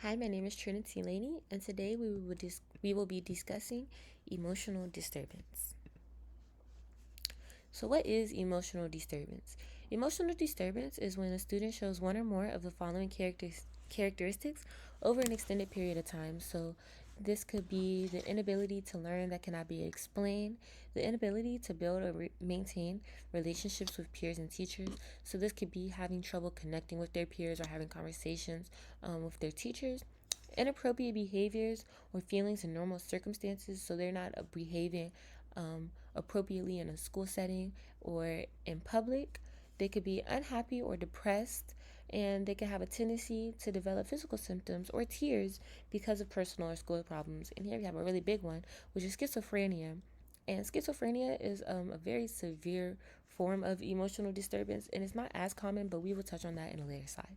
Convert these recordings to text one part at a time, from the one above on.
Hi, my name is Trinity Laney, and today we will be discussing emotional disturbance. So, what is emotional disturbance? Emotional disturbance is when a student shows one or more of the following characteristics over an extended period of time. So, this could be the inability to learn that cannot be explained, the inability to build or maintain relationships with peers and teachers. So, this could be having trouble connecting with their peers or having conversations with their teachers. Inappropriate behaviors or feelings in normal circumstances, so they're not behaving appropriately in a school setting or in public. They could be unhappy or depressed, and they can have a tendency to develop physical symptoms or tears because of personal or school problems. And here we have a really big one, which is schizophrenia. And schizophrenia is a very severe form of emotional disturbance, and it's not as common, but we will touch on that in a later slide.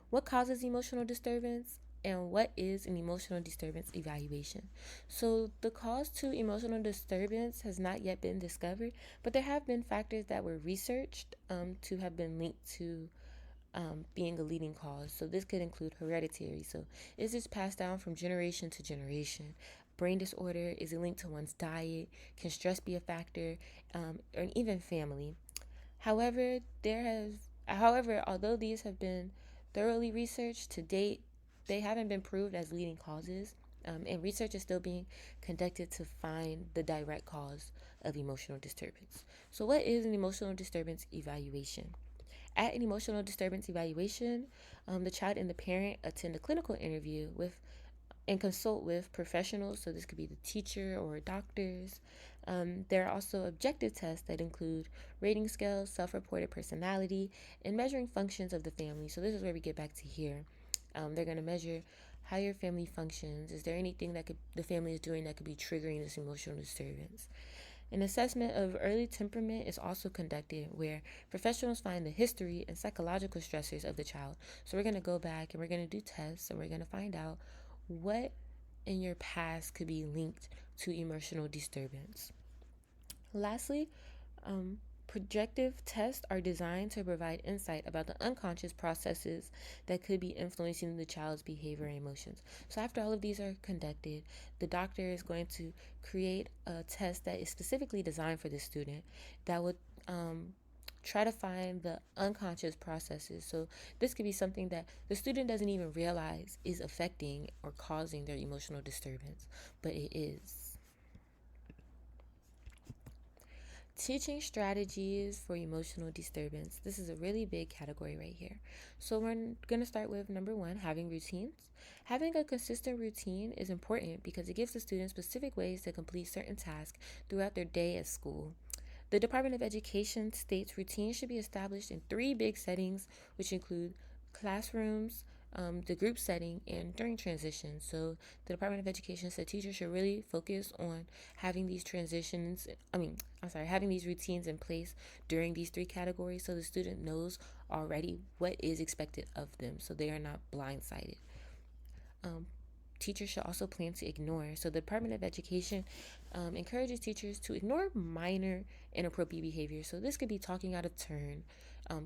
What causes emotional disturbance? And what is an emotional disturbance evaluation? So, the cause to emotional disturbance has not yet been discovered, but there have been factors that were researched to have been linked to being a leading cause. So, this could include hereditary. So, is this passed down from generation to generation? Brain disorder, is it linked to one's diet? Can stress be a factor? Or even family. However, although these have been thoroughly researched to date, they haven't been proved as leading causes, and research is still being conducted to find the direct cause of emotional disturbance. So, what is an emotional disturbance evaluation? At an emotional disturbance evaluation, the child and the parent attend a clinical interview with and consult with professionals. So this could be the teacher or doctors. There are also objective tests that include rating scales, self-reported personality, and measuring functions of the family. So this is where we get back to here. They're going to measure how your family functions. Is there anything that the family is doing that could be triggering this emotional disturbance? An assessment of early temperament is also conducted where professionals find the history and psychological stressors of the child. So we're going to go back and we're going to do tests and we're going to find out what in your past could be linked to emotional disturbance. Lastly, projective tests are designed to provide insight about the unconscious processes that could be influencing the child's behavior and emotions. So, after all of these are conducted, the doctor is going to create a test that is specifically designed for the student that would try to find the unconscious processes. So, this could be something that the student doesn't even realize is affecting or causing their emotional disturbance, but it is. Teaching strategies for emotional disturbance. This is a really big category right here. So we're going to start with number one, having routines. Having a consistent routine is important because it gives the students specific ways to complete certain tasks throughout their day at school. The Department of Education states routines should be established in three big settings, which include classrooms, the group setting, and during transition. So the Department of Education said teachers should really focus on having these having these routines in place during these three categories so the student knows already what is expected of them so they are not blindsided. Um, Teachers should also plan to ignore. So the Department of Education encourages teachers to ignore minor inappropriate behavior. So this could be talking out of turn,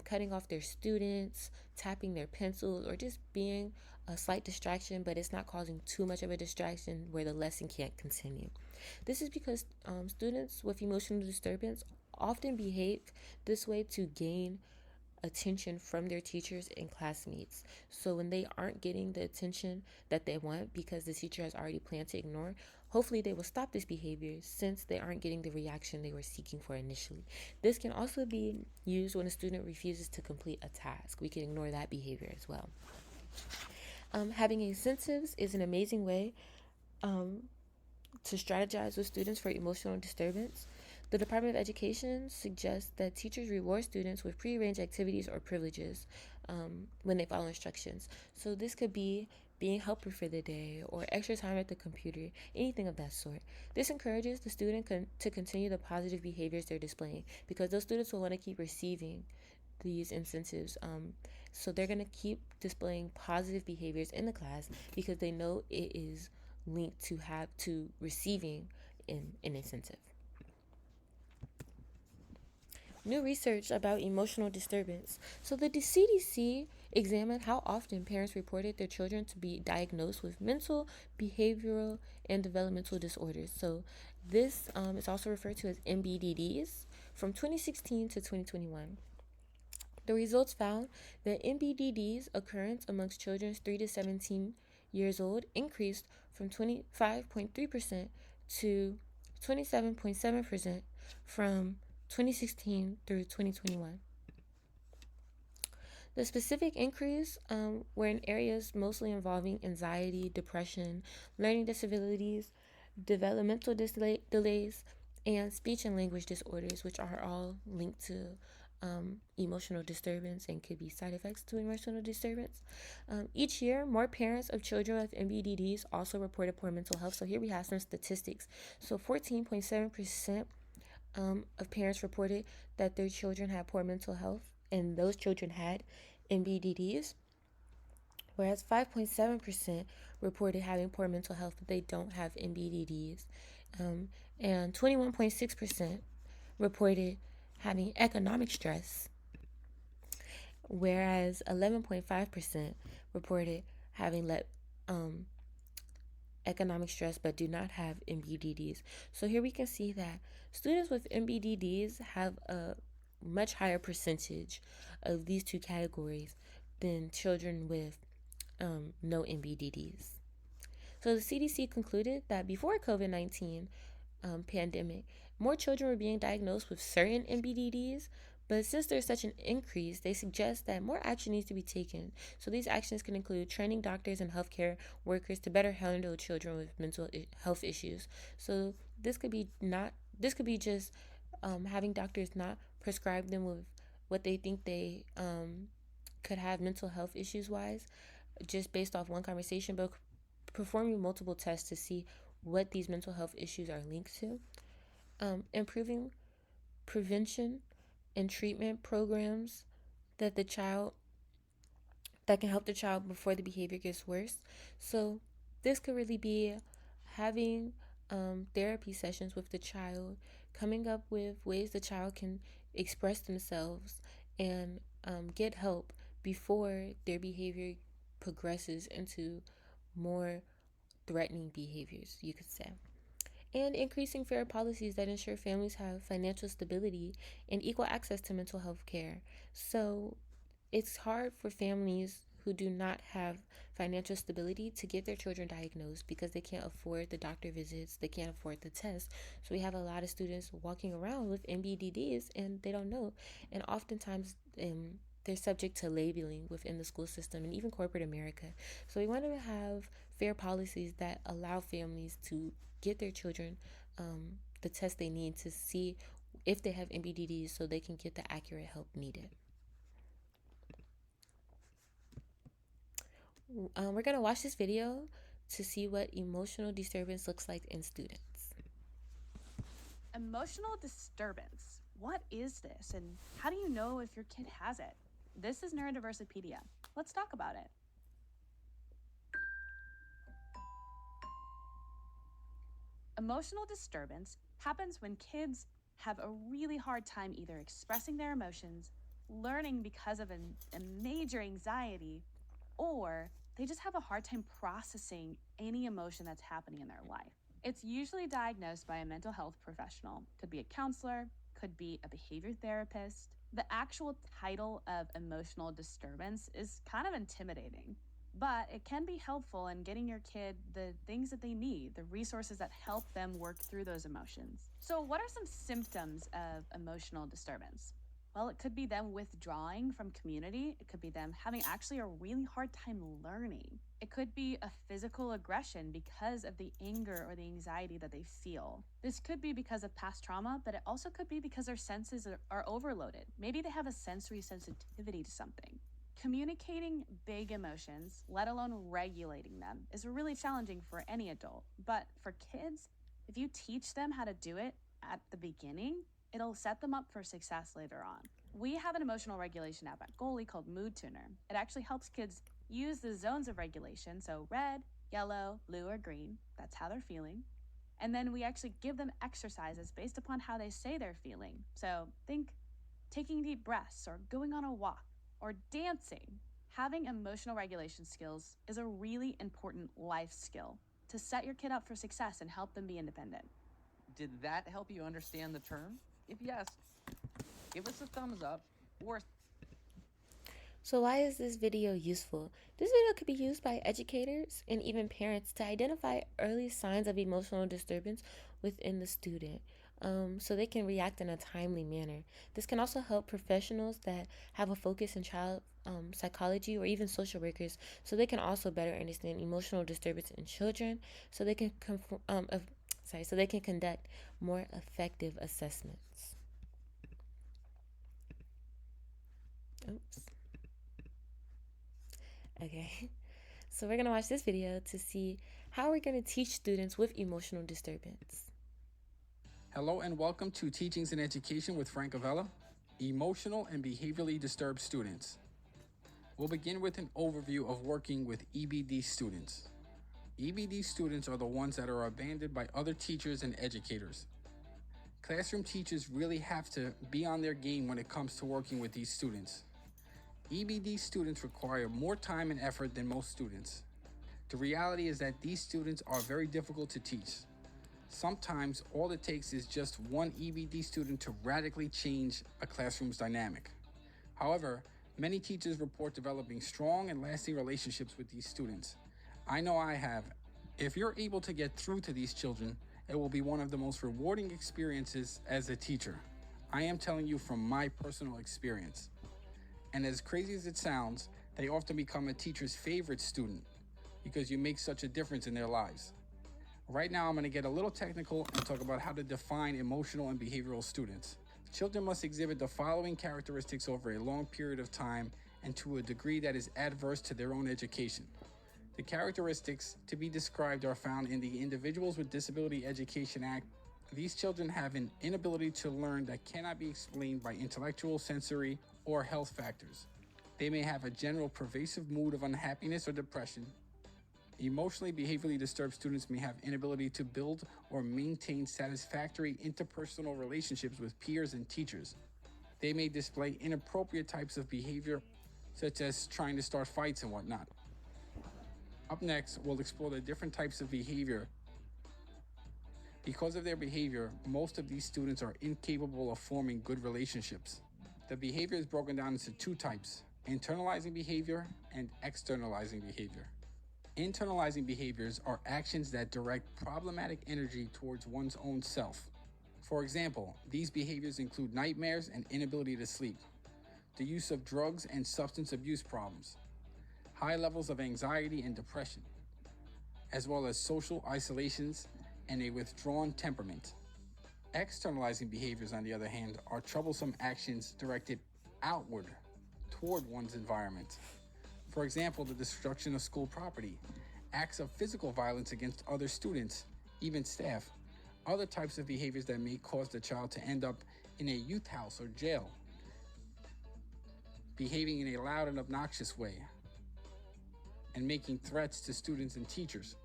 cutting off their students, tapping their pencils, or just being a slight distraction, but it's not causing too much of a distraction where the lesson can't continue. This is because students with emotional disturbance often behave this way to gain attention from their teachers and classmates. So when they aren't getting the attention that they want because the teacher has already planned to ignore, hopefully they will stop this behavior since they aren't getting the reaction they were seeking for initially. This can also be used when a student refuses to complete a task. We can ignore that behavior as well. Having incentives is an amazing way to strategize with students for emotional disturbance. The Department of Education suggests that teachers reward students with prearranged activities or privileges when they follow instructions. So this could be being helper for the day or extra time at the computer, anything of that sort. This encourages the student to continue the positive behaviors they're displaying because those students will want to keep receiving these incentives. So they're going to keep displaying positive behaviors in the class because they know it is linked to receiving an incentive. New research about emotional disturbance. So the CDC examined how often parents reported their children to be diagnosed with mental, behavioral, and developmental disorders. So this is also referred to as MBDDs from 2016 to 2021. The results found that MBDD's occurrence amongst children 3 to 17 years old increased from 25.3% to 27.7% from 2016 through 2021. The specific increase were in areas mostly involving anxiety, depression, learning disabilities, developmental delays, and speech and language disorders, which are all linked to emotional disturbance and could be side effects to emotional disturbance. Each year, more parents of children with MBDDs also reported poor mental health. So here we have some statistics. So 14.7% of parents reported that their children had poor mental health, and those children had MBDDs, whereas 5.7% reported having poor mental health, but they don't have MBDDs. And 21.6% reported having economic stress, whereas 11.5% reported having economic stress but do not have MBDDs. So here we can see that students with MBDDs have a much higher percentage of these two categories than children with no MBDDs. So the CDC concluded that before COVID-19 pandemic, more children were being diagnosed with certain MBDDs, but since there's such an increase, they suggest that more action needs to be taken. So these actions can include training doctors and healthcare workers to better handle children with mental health issues. So this could be just having doctors not prescribe them with what they think they could have mental health issues wise, just based off one conversation, but performing multiple tests to see what these mental health issues are linked to. Improving prevention and treatment programs that the child that can help the child before the behavior gets worse. So this could really be having therapy sessions with the child, coming up with ways the child can express themselves and get help before their behavior progresses into more threatening behaviors, you could say. And increasing fair policies that ensure families have financial stability and equal access to mental health care. So it's hard for families who do not have financial stability to get their children diagnosed because they can't afford the doctor visits, they can't afford the tests. So we have a lot of students walking around with MBDDs and they don't know. And oftentimes, they're subject to labeling within the school system and even corporate America. So we want to have fair policies that allow families to get their children the test they need to see if they have MBDDs so they can get the accurate help needed. We're going to watch this video to see what emotional disturbance looks like in students. Emotional disturbance. What is this, and how do you know if your kid has it? This is Neurodiversipedia. Let's talk about it. Emotional disturbance happens when kids have a really hard time either expressing their emotions, learning because of a major anxiety, or they just have a hard time processing any emotion that's happening in their life. It's usually diagnosed by a mental health professional, could be a counselor, could be a behavior therapist. The actual title of emotional disturbance is kind of intimidating, but it can be helpful in getting your kid the things that they need, the resources that help them work through those emotions. So, what are some symptoms of emotional disturbance? Well, it could be them withdrawing from community. It could be them having actually a really hard time learning. It could be a physical aggression because of the anger or the anxiety that they feel. This could be because of past trauma, but it also could be because their senses are overloaded. Maybe they have a sensory sensitivity to something. Communicating big emotions, let alone regulating them, is really challenging for any adult. But for kids, if you teach them how to do it at the beginning, it'll set them up for success later on. We have an emotional regulation app at Goalie called Mood Tuner. It actually helps kids use the zones of regulation, so red, yellow, blue, or green, that's how they're feeling. And then we actually give them exercises based upon how they say they're feeling. So think taking deep breaths, or going on a walk, or dancing. Having emotional regulation skills is a really important life skill to set your kid up for success and help them be independent. Did that help you understand the term? If yes, give us a thumbs up or So why is this video useful? This video could be used by educators and even parents to identify early signs of emotional disturbance within the student, so they can react in a timely manner. This can also help professionals that have a focus in child psychology or even social workers, so they can also better understand emotional disturbance in children, so they can so they can conduct more effective assessments. Oops. Okay. So we're going to watch this video to see how we're going to teach students with emotional disturbance. Hello and welcome to Teachings in Education with Frank Avella, Emotional and Behaviorally Disturbed Students. We'll begin with an overview of working with EBD students. EBD students are the ones that are abandoned by other teachers and educators. Classroom teachers really have to be on their game when it comes to working with these students. EBD students require more time and effort than most students. The reality is that these students are very difficult to teach. Sometimes all it takes is just one EBD student to radically change a classroom's dynamic. However, many teachers report developing strong and lasting relationships with these students. I know I have. If you're able to get through to these children, it will be one of the most rewarding experiences as a teacher. I am telling you from my personal experience. And as crazy as it sounds, they often become a teacher's favorite student because you make such a difference in their lives. Right now, I'm going to get a little technical and talk about how to define emotional and behavioral students. Children must exhibit the following characteristics over a long period of time and to a degree that is adverse to their own education. The characteristics to be described are found in the Individuals with Disability Education Act. These children have an inability to learn that cannot be explained by intellectual, sensory, or health factors. They may have a general pervasive mood of unhappiness or depression. Emotionally behaviorally disturbed students may have inability to build or maintain satisfactory interpersonal relationships with peers and teachers. They may display inappropriate types of behavior, such as trying to start fights and whatnot. Up next, we'll explore the different types of behavior. Because of their behavior, most of these students are incapable of forming good relationships. The behavior is broken down into two types: internalizing behavior and externalizing behavior. Internalizing behaviors are actions that direct problematic energy towards one's own self. For example, these behaviors include nightmares and inability to sleep, the use of drugs and substance abuse problems, high levels of anxiety and depression, as well as social isolations and a withdrawn temperament. Externalizing behaviors, on the other hand, are troublesome actions directed outward toward one's environment. For example, the destruction of school property, acts of physical violence against other students, even staff, other types of behaviors that may cause the child to end up in a youth house or jail, behaving in a loud and obnoxious way, and making threats to students and teachers.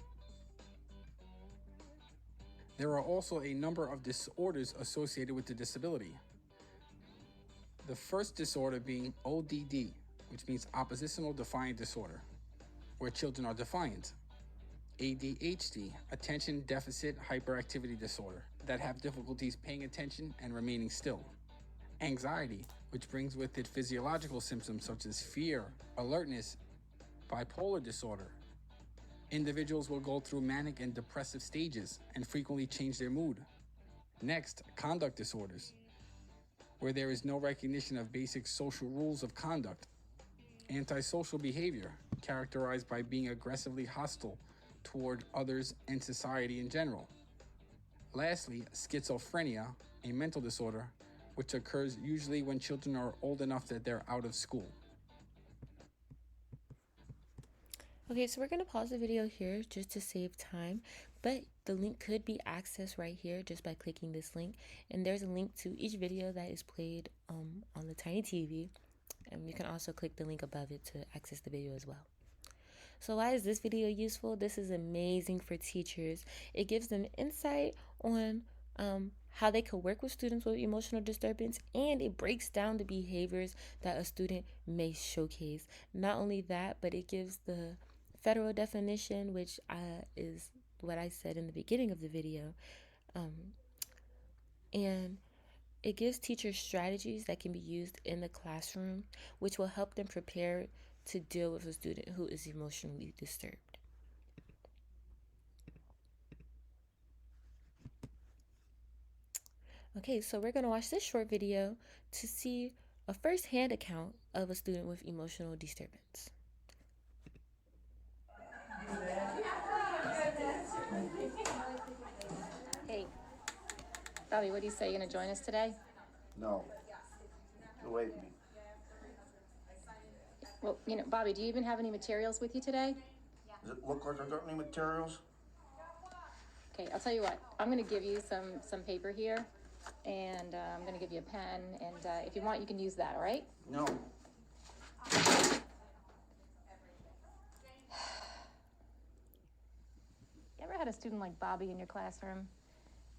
There are also a number of disorders associated with the disability. The first disorder being ODD, which means oppositional defiant disorder, where children are defiant. ADHD, attention deficit hyperactivity disorder, that have difficulties paying attention and remaining still. Anxiety, which brings with it physiological symptoms such as fear, alertness. Bipolar disorder. Individuals will go through manic and depressive stages and frequently change their mood. Next, conduct disorders, where there is no recognition of basic social rules of conduct. Antisocial behavior, characterized by being aggressively hostile toward others and society in general. Lastly, schizophrenia, a mental disorder, which occurs usually when children are old enough that they're out of school. Okay, so we're going to pause the video here just to save time, but the link could be accessed right here just by clicking this link. And there's a link to each video that is played on the tiny TV. And you can also click the link above it to access the video as well. So why is this video useful? This is amazing for teachers. It gives them insight on how they could work with students with emotional disturbance, and it breaks down the behaviors that a student may showcase. Not only that, but it gives the federal definition, which is what I said in the beginning of the video, and it gives teachers strategies that can be used in the classroom, which will help them prepare to deal with a student who is emotionally disturbed. Okay, so we're going to watch this short video to see a first-hand account of a student with emotional disturbance. Hey, Bobby, what do you say? You gonna join us today? No. You'll wait me. Well, Bobby, do you even have any materials with you today? Does it look like I got any materials? Okay, I'll tell you what. I'm gonna give you some paper here, and I'm gonna give you a pen, and if you want, you can use that. All right? No. You ever had a student like Bobby in your classroom?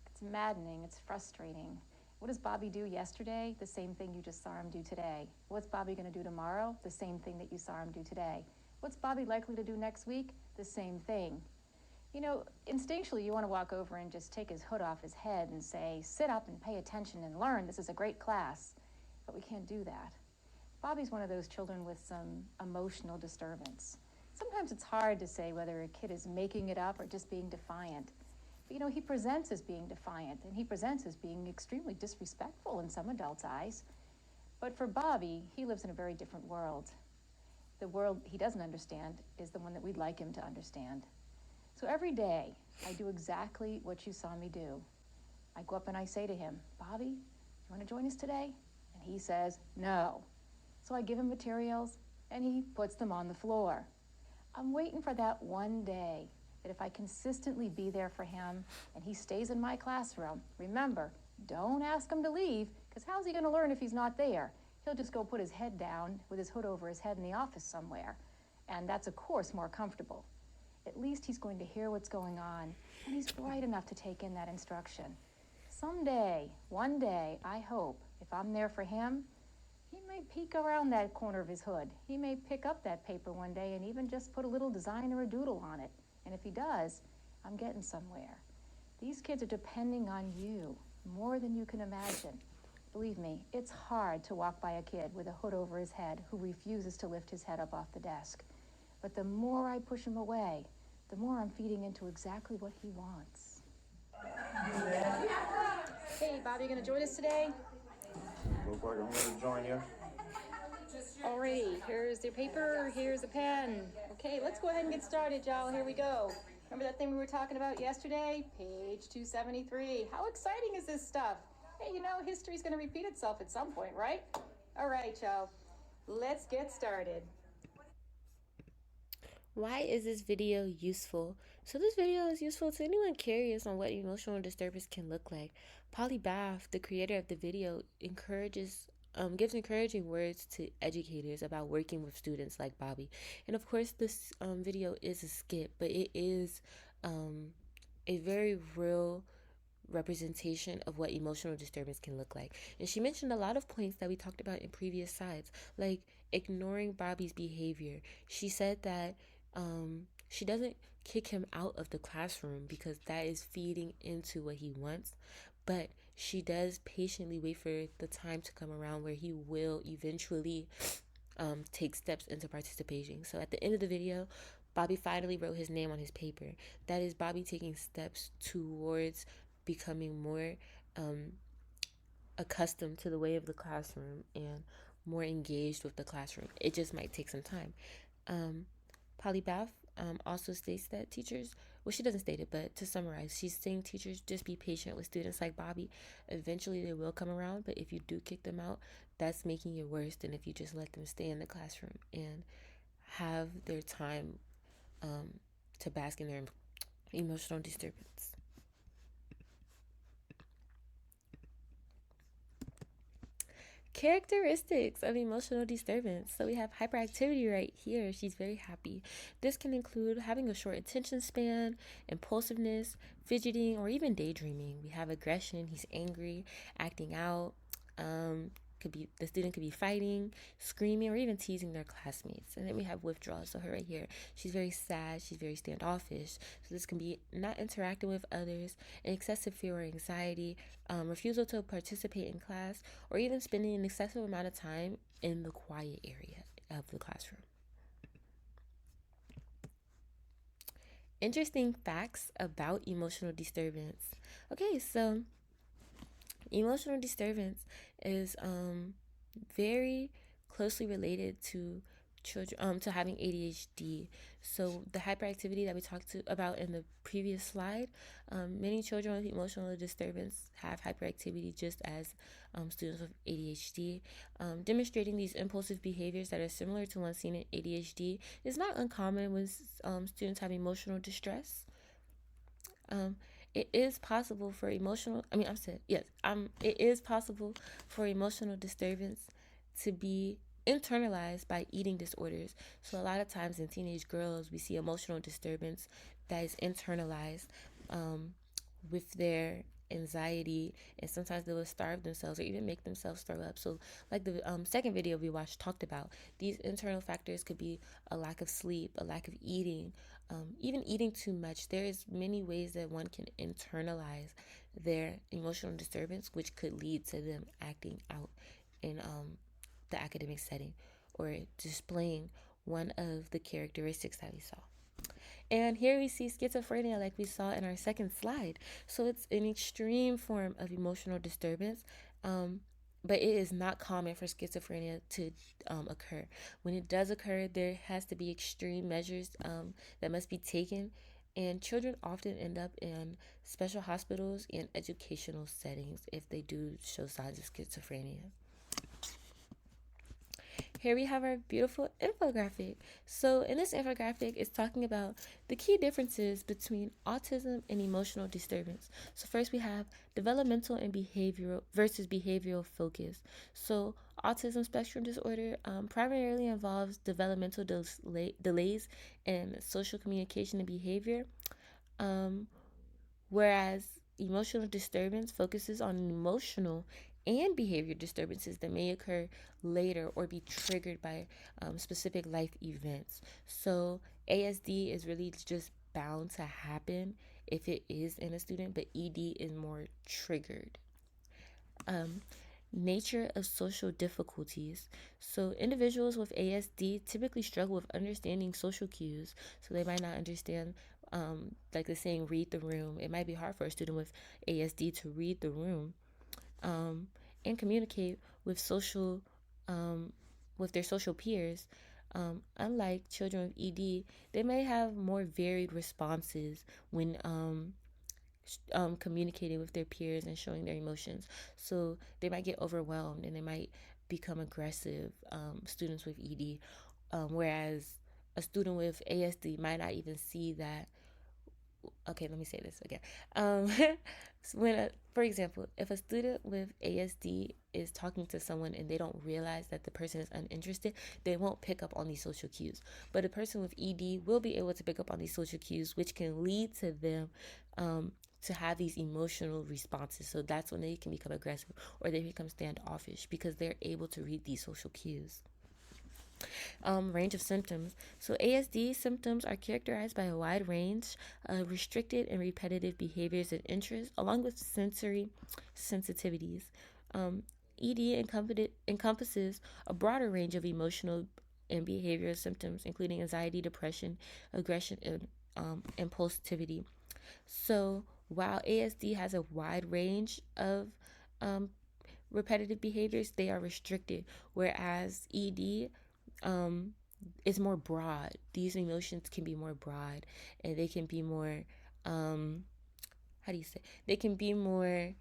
It's maddening. It's frustrating. What does Bobby do yesterday? The same thing you just saw him do today. What's Bobby going to do tomorrow? The same thing that you saw him do today. What's Bobby likely to do next week? The same thing. Instinctually, you want to walk over and just take his hood off his head and say, sit up and pay attention and learn. This is a great class. But we can't do that. Bobby's one of those children with some emotional disturbance. Sometimes it's hard to say whether a kid is making it up or just being defiant. But, he presents as being defiant, and he presents as being extremely disrespectful in some adults' eyes. But for Bobby, he lives in a very different world. The world he doesn't understand is the one that we'd like him to understand. So every day, I do exactly what you saw me do. I go up and I say to him, Bobby, you want to join us today? And he says, no. So I give him materials, and he puts them on the floor. I'm waiting for that one day that if I consistently be there for him and he stays in my classroom, remember, don't ask him to leave, because how's he going to learn if he's not there? He'll just go put his head down with his hood over his head in the office somewhere. And that's, of course, more comfortable. At least he's going to hear what's going on, and he's bright enough to take in that instruction. Someday, one day, I hope, if I'm there for him, he may peek around that corner of his hood. He may pick up that paper one day and even just put a little design or a doodle on it. And if he does, I'm getting somewhere. These kids are depending on you more than you can imagine. Believe me, it's hard to walk by a kid with a hood over his head who refuses to lift his head up off the desk. But the more I push him away, the more I'm feeding into exactly what he wants. Hey, Bobby, you gonna join us today? Look like I'm going to join you. Alrighty, here's your paper, here's a pen. Okay, let's go ahead and get started, y'all. Here we go. Remember that thing we were talking about yesterday? Page 273. How exciting is this stuff? Hey, history's going to repeat itself at some point, right? All right, y'all. Let's get started. Why is this video useful? So this video is useful to anyone curious on what emotional disturbance can look like. Polly Bath, the creator of the video, gives encouraging words to educators about working with students like Bobby. And of course, this video is a skit, but it is a very real representation of what emotional disturbance can look like. And she mentioned a lot of points that we talked about in previous sides, like ignoring Bobby's behavior. She said that she doesn't kick him out of the classroom because that is feeding into what he wants, but she does patiently wait for the time to come around where he will eventually take steps into participation. So at the end of the video, Bobby finally wrote his name on his paper. That is Bobby taking steps towards becoming more accustomed to the way of the classroom and more engaged with the classroom. It just might take some time. Polly Bath also states that teachers, well, she doesn't state it, but to summarize, she's saying teachers just be patient with students like Bobby. Eventually they will come around, but if you do kick them out, that's making it worse than if you just let them stay in the classroom and have their time to bask in their emotional disturbance. Characteristics of emotional disturbance. So we have hyperactivity right here. She's very happy. This can include having a short attention span, impulsiveness, fidgeting, or even daydreaming. We have aggression. He's angry, acting out. Um, could be the student could be fighting, screaming, or even teasing their classmates. And then we have withdrawal. So her right here, she's very sad. She's very standoffish. So this can be not interacting with others, an excessive fear or anxiety, refusal to participate in class, or even spending an excessive amount of time in the quiet area of the classroom. Interesting facts about emotional disturbance. Okay, so emotional disturbance is very closely related to children to having ADHD. So the hyperactivity that we talked about in the previous slide, many children with emotional disturbance have hyperactivity just as students with ADHD. Demonstrating these impulsive behaviors that are similar to one seen in ADHD is not uncommon when students have emotional distress. Um, it is possible for emotional. I mean, I'm saying yes. It is possible for emotional disturbance to be internalized by eating disorders. So a lot of times in teenage girls, we see emotional disturbance that is internalized with their anxiety, and sometimes they will starve themselves or even make themselves throw up. So like the second video we watched talked about, these internal factors could be a lack of sleep, a lack of eating, even eating too much. There's many ways that one can internalize their emotional disturbance, which could lead to them acting out in the academic setting or displaying one of the characteristics that we saw. And here we see schizophrenia like we saw in our second slide. So it's an extreme form of emotional disturbance, but it is not common for schizophrenia to occur. When it does occur, there has to be extreme measures that must be taken. And children often end up in special hospitals and educational settings if they do show signs of schizophrenia. Here we have our beautiful infographic. So in this infographic, it's talking about the key differences between autism and emotional disturbance. So first we have developmental and behavioral versus behavioral focus. So autism spectrum disorder primarily involves developmental delays in social communication and behavior, whereas emotional disturbance focuses on emotional and behavior disturbances that may occur later or be triggered by specific life events. So ASD is really just bound to happen if it is in a student, but ED is more triggered. Nature of social difficulties. So individuals with ASD typically struggle with understanding social cues. So they might not understand, like the saying, read the room. It might be hard for a student with ASD to read the room and communicate with with their social peers. Unlike children with ED, they may have more varied responses when communicating with their peers and showing their emotions. So they might get overwhelmed and they might become aggressive, students with ED, whereas a student with ASD might not even see that. Okay, let me say this again. For example, if a student with ASD is talking to someone and they don't realize that the person is uninterested, they won't pick up on these social cues. But a person with ED will be able to pick up on these social cues, which can lead to them to have these emotional responses. So that's when they can become aggressive or they become standoffish because they're able to read these social cues. Range of symptoms. So ASD symptoms are characterized by a wide range of restricted and repetitive behaviors and interests, along with sensory sensitivities. ED encompasses a broader range of emotional and behavioral symptoms, including anxiety, depression, aggression, and impulsivity. So while ASD has a wide range of repetitive behaviors, they are restricted, whereas ED is more broad. These emotions can be more broad and they can be more, how do you say? They can be more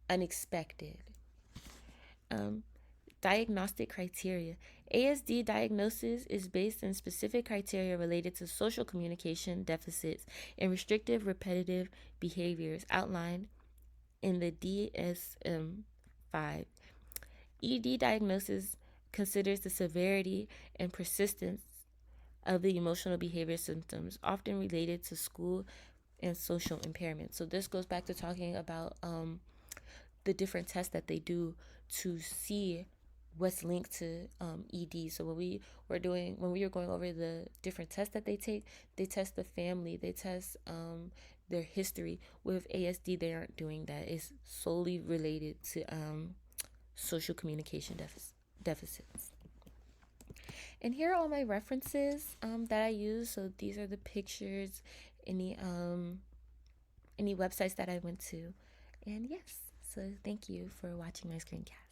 unexpected. Diagnostic criteria. ASD diagnosis is based on specific criteria related to social communication deficits and restrictive repetitive behaviors outlined in the DSM 5. ED diagnosis considers the severity and persistence of the emotional behavior symptoms, often related to school and social impairment. So this goes back to talking about the different tests that they do to see what's linked to ED. So when we were going over the different tests that they test the family, they test their history. With ASD, they aren't doing that. It's solely related to social communication deficits. And here are all my references that I use. So these are the pictures, any websites that I went to, and yes. So thank you for watching my screencast.